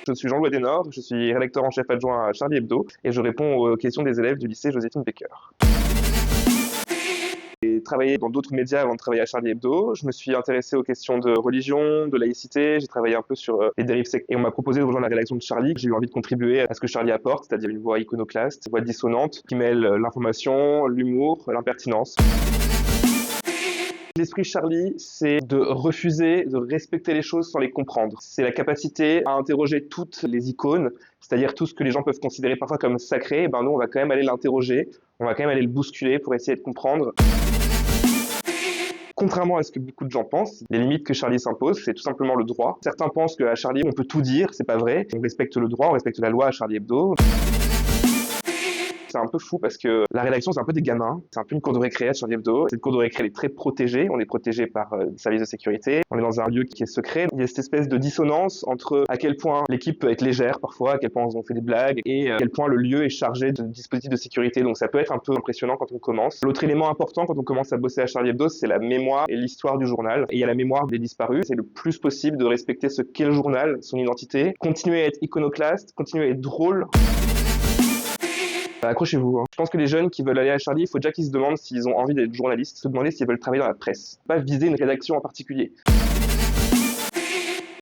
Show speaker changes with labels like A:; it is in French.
A: Je suis Jean-Louis Desnord, je suis rédacteur en chef adjoint à Charlie Hebdo et je réponds aux questions des élèves du lycée Joséphine Baker. J'ai travaillé dans d'autres médias avant de travailler à Charlie Hebdo. Je me suis intéressé aux questions de religion, de laïcité. J'ai travaillé un peu sur les dérives sectaires et on m'a proposé de rejoindre la rédaction de Charlie. J'ai eu envie de contribuer à ce que Charlie apporte, c'est-à-dire une voix iconoclaste, une voix dissonante qui mêle l'information, l'humour, l'impertinence. L'esprit Charlie, c'est de refuser de respecter les choses sans les comprendre. C'est la capacité à interroger toutes les icônes, c'est-à-dire tout ce que les gens peuvent considérer parfois comme sacré. Ben nous, on va quand même aller l'interroger, on va quand même aller le bousculer pour essayer de comprendre. Contrairement à ce que beaucoup de gens pensent, les limites que Charlie s'impose, c'est tout simplement le droit. Certains pensent qu'à Charlie, on peut tout dire, c'est pas vrai. On respecte le droit, on respecte la loi à Charlie Hebdo. C'est un peu fou parce que la rédaction, c'est un peu des gamins. C'est un peu une cour de récré à Charlie Hebdo. Cette cour de récré, elle est très protégée. On est protégé par des services de sécurité. On est dans un lieu qui est secret. Il y a cette espèce de dissonance entre à quel point l'équipe peut être légère parfois, à quel point on fait des blagues et à quel point le lieu est chargé de dispositifs de sécurité. Donc ça peut être un peu impressionnant quand on commence. L'autre élément important quand on commence à bosser à Charlie Hebdo, c'est la mémoire et l'histoire du journal. Et il y a la mémoire des disparus. C'est le plus possible de respecter ce qu'est le journal, son identité. Continuer à être iconoclaste, continuer à être drôle. Accrochez-vous. Je pense que les jeunes qui veulent aller à Charlie, il faut déjà qu'ils se demandent s'ils ont envie d'être journalistes, se demander s'ils veulent travailler dans la presse. Pas viser une rédaction en particulier.